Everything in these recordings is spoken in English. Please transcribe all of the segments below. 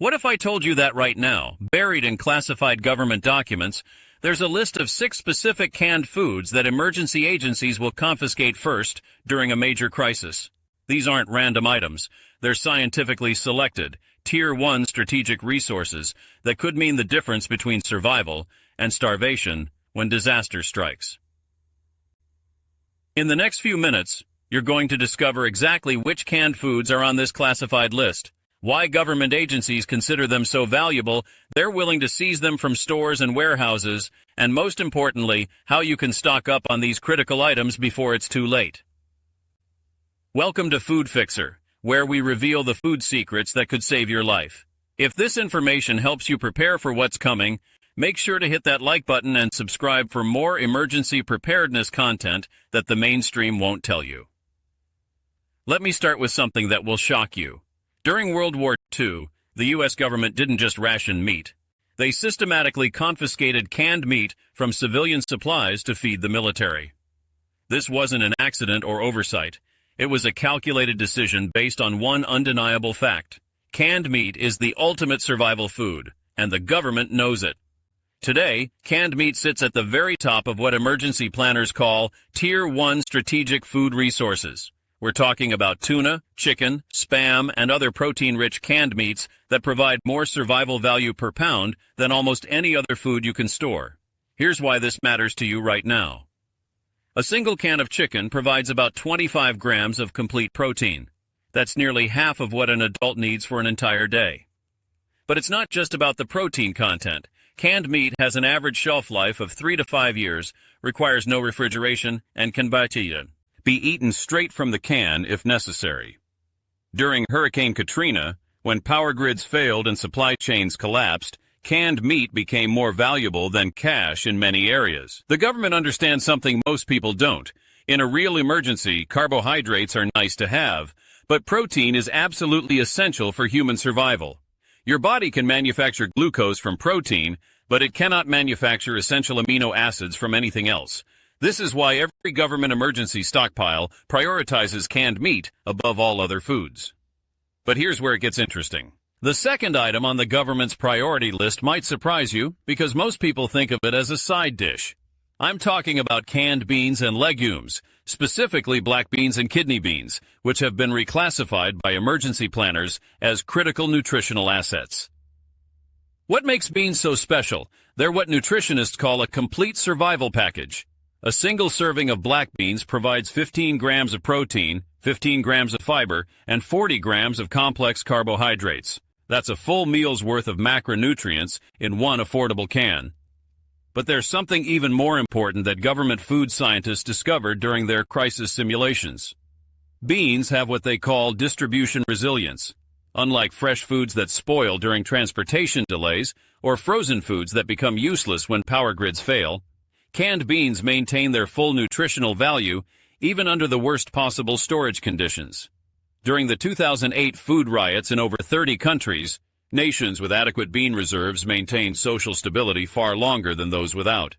What if I told you that right now, buried in classified government documents, there's a list of 6 specific canned foods that emergency agencies will confiscate first during a major crisis? These aren't random items. They're scientifically selected, Tier 1 strategic resources that could mean the difference between survival and starvation when disaster strikes. In the next few minutes, you're going to discover exactly which canned foods are on this classified list, why government agencies consider them so valuable they're willing to seize them from stores and warehouses, and most importantly, how you can stock up on these critical items before it's too late. Welcome to Food Fixer, where we reveal the food secrets that could save your life. If this information helps you prepare for what's coming, make sure to hit that like button and subscribe for more emergency preparedness content that the mainstream won't tell you. Let me start with something that will shock you. During World War II, the U.S. government didn't just ration meat. They systematically confiscated canned meat from civilian supplies to feed the military. This wasn't an accident or oversight. It was a calculated decision based on one undeniable fact. Canned meat is the ultimate survival food, and the government knows it. Today, canned meat sits at the very top of what emergency planners call Tier 1 strategic food resources. We're talking about tuna, chicken, Spam, and other protein-rich canned meats that provide more survival value per pound than almost any other food you can store. Here's why this matters to you right now. A single can of chicken provides about 25 grams of complete protein. That's nearly half of what an adult needs for an entire day. But it's not just about the protein content. Canned meat has an average shelf life of 3 to 5 years, requires no refrigeration, and can be eaten straight from the can if necessary. During Hurricane Katrina, when power grids failed and supply chains collapsed, canned meat became more valuable than cash in many areas. The government understands something most people don't. In a real emergency, carbohydrates are nice to have, but protein is absolutely essential for human survival. Your body can manufacture glucose from protein, but it cannot manufacture essential amino acids from anything else. This is why every government emergency stockpile prioritizes canned meat above all other foods. But here's where it gets interesting. The second item on the government's priority list might surprise you because most people think of it as a side dish. I'm talking about canned beans and legumes, specifically black beans and kidney beans, which have been reclassified by emergency planners as critical nutritional assets. What makes beans so special? They're what nutritionists call a complete survival package. A single serving of black beans provides 15 grams of protein, 15 grams of fiber, and 40 grams of complex carbohydrates. That's a full meal's worth of macronutrients in one affordable can. But there's something even more important that government food scientists discovered during their crisis simulations. Beans have what they call distribution resilience. Unlike fresh foods that spoil during transportation delays or frozen foods that become useless when power grids fail, canned beans maintain their full nutritional value even under the worst possible storage conditions. During the 2008 food riots in over 30 countries, nations with adequate bean reserves maintained social stability far longer than those without.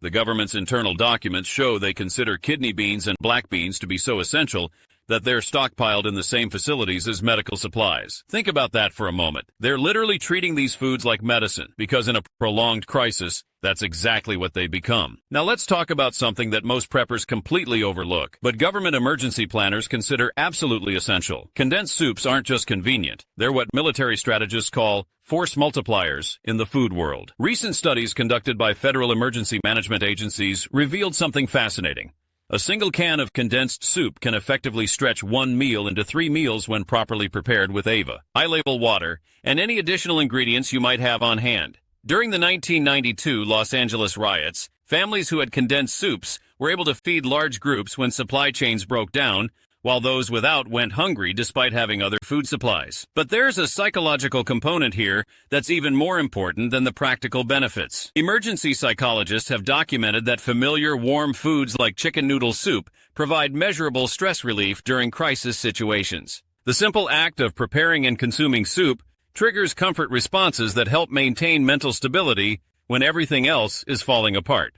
The government's internal documents show they consider kidney beans and black beans to be so essential that they're stockpiled in the same facilities as medical supplies. Think about that for a moment. They're literally treating these foods like medicine because in a prolonged crisis, that's exactly what they become. Now let's talk about something that most preppers completely overlook, but government emergency planners consider absolutely essential. Condensed soups aren't just convenient. They're what military strategists call force multipliers in the food world. Recent studies conducted by federal emergency management agencies revealed something fascinating. A single can of condensed soup can effectively stretch one meal into 3 meals when properly prepared with AVA, high-label water, and any additional ingredients you might have on hand. During the 1992 Los Angeles riots, families who had condensed soups were able to feed large groups when supply chains broke down, while those without went hungry despite having other food supplies. But there's a psychological component here that's even more important than the practical benefits. Emergency psychologists have documented that familiar warm foods like chicken noodle soup provide measurable stress relief during crisis situations. The simple act of preparing and consuming soup triggers comfort responses that help maintain mental stability when everything else is falling apart.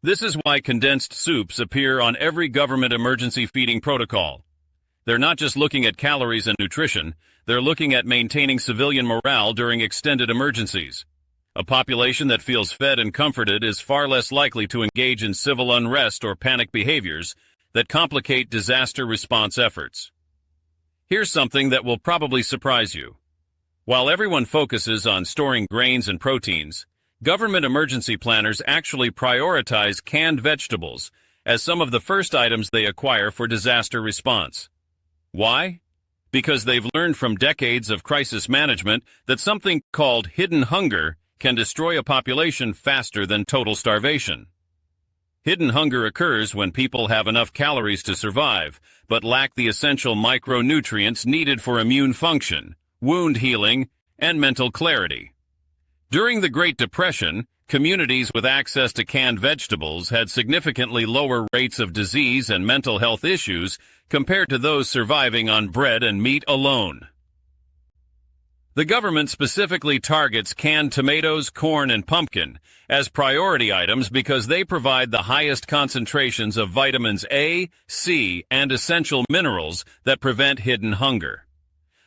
This is why condensed soups appear on every government emergency feeding protocol. They're not just looking at calories and nutrition, they're looking at maintaining civilian morale during extended emergencies. A population that feels fed and comforted is far less likely to engage in civil unrest or panic behaviors that complicate disaster response efforts. Here's something that will probably surprise you. While everyone focuses on storing grains and proteins, government emergency planners actually prioritize canned vegetables as some of the first items they acquire for disaster response. Why? Because they've learned from decades of crisis management that something called hidden hunger can destroy a population faster than total starvation. Hidden hunger occurs when people have enough calories to survive, but lack the essential micronutrients needed for immune function, wound healing, and mental clarity. During the Great Depression, communities with access to canned vegetables had significantly lower rates of disease and mental health issues compared to those surviving on bread and meat alone. The government specifically targets canned tomatoes, corn, and pumpkin as priority items because they provide the highest concentrations of vitamins A, C, and essential minerals that prevent hidden hunger.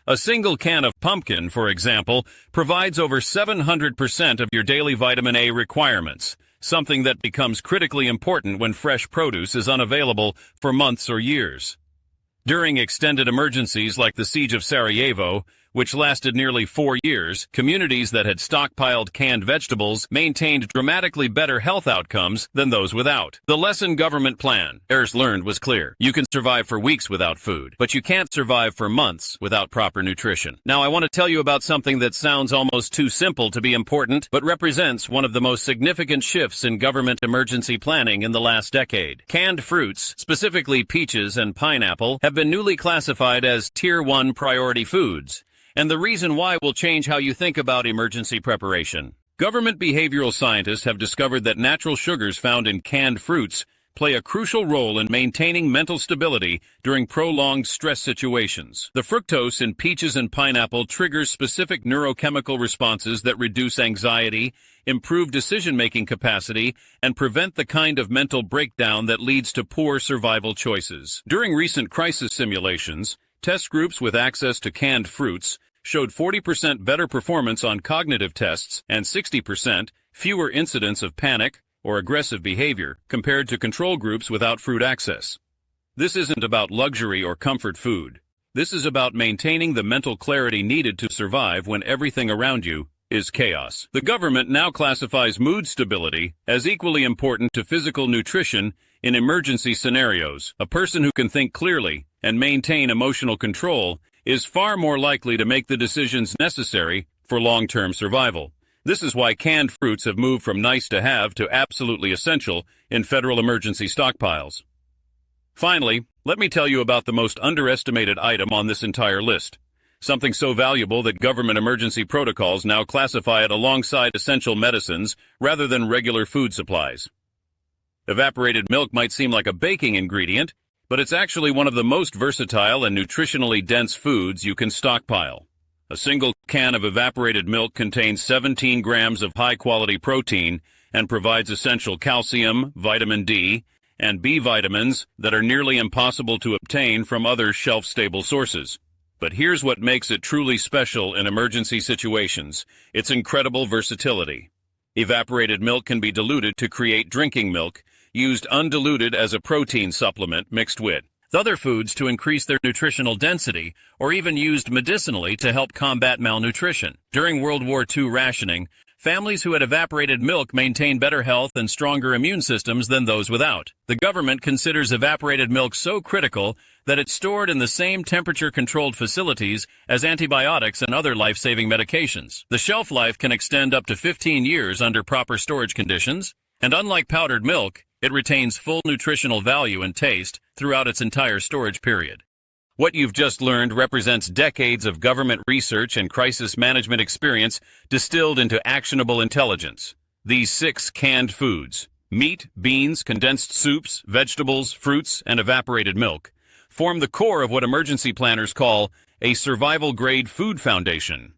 A single can of pumpkin, for example, provides over 700% of your daily vitamin A requirements, something that becomes critically important when fresh produce is unavailable for months or years. During extended emergencies like the Siege of Sarajevo, which lasted nearly 4 years, communities that had stockpiled canned vegetables maintained dramatically better health outcomes than those without. The lesson government planners learned was clear. You can survive for weeks without food, but you can't survive for months without proper nutrition. Now, I want to tell you about something that sounds almost too simple to be important, but represents one of the most significant shifts in government emergency planning in the last decade. Canned fruits, specifically peaches and pineapple, have been newly classified as Tier 1 priority foods. And the reason why will change how you think about emergency preparation. Government behavioral scientists have discovered that natural sugars found in canned fruits play a crucial role in maintaining mental stability during prolonged stress situations. The fructose in peaches and pineapple triggers specific neurochemical responses that reduce anxiety, improve decision-making capacity, and prevent the kind of mental breakdown that leads to poor survival choices. During recent crisis simulations, test groups with access to canned fruits showed 40% better performance on cognitive tests and 60% fewer incidents of panic or aggressive behavior compared to control groups without fruit access. This isn't about luxury or comfort food. This is about maintaining the mental clarity needed to survive when everything around you is chaos. The government now classifies mood stability as equally important to physical nutrition in emergency scenarios. A person who can think clearly and maintain emotional control is far more likely to make the decisions necessary for long-term survival. This is why canned fruits have moved from nice to have to absolutely essential in federal emergency stockpiles. Finally, let me tell you about the most underestimated item on this entire list. Something so valuable that government emergency protocols now classify it alongside essential medicines rather than regular food supplies. Evaporated milk might seem like a baking ingredient, but it's actually one of the most versatile and nutritionally dense foods you can stockpile. A single can of evaporated milk contains 17 grams of high-quality protein and provides essential calcium, vitamin D, and B vitamins that are nearly impossible to obtain from other shelf-stable sources. But here's what makes it truly special in emergency situations: its incredible versatility. Evaporated milk can be diluted to create drinking milk, used undiluted as a protein supplement mixed with other foods to increase their nutritional density, or even used medicinally to help combat malnutrition. During World War II rationing, families who had evaporated milk maintained better health and stronger immune systems than those without. The government considers evaporated milk so critical that it's stored in the same temperature-controlled facilities as antibiotics and other life-saving medications. The shelf life can extend up to 15 years under proper storage conditions, and unlike powdered milk, it retains full nutritional value and taste throughout its entire storage period. What you've just learned represents decades of government research and crisis management experience distilled into actionable intelligence. These 6 canned foods, meat, beans, condensed soups, vegetables, fruits, and evaporated milk, form the core of what emergency planners call a survival-grade food foundation.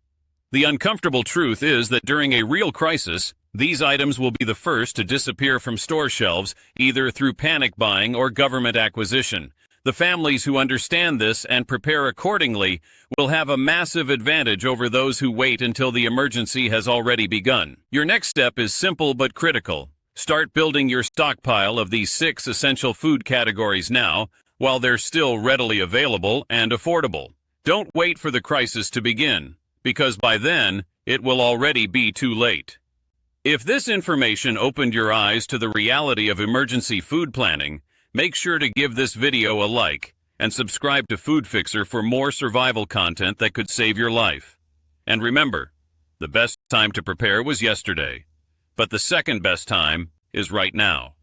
The uncomfortable truth is that during a real crisis, these items will be the first to disappear from store shelves either through panic buying or government acquisition, The families who understand this and prepare accordingly will have a massive advantage over those who wait until the emergency has already begun. Your next step is simple but critical. Start building your stockpile of these 6 essential food categories now, while they're still readily available and affordable. Don't wait for the crisis to begin, because by then, it will already be too late. If this information opened your eyes to the reality of emergency food planning, make sure to give this video a like and subscribe to Food Fixer for more survival content that could save your life. And remember, the best time to prepare was yesterday, but the second best time is right now.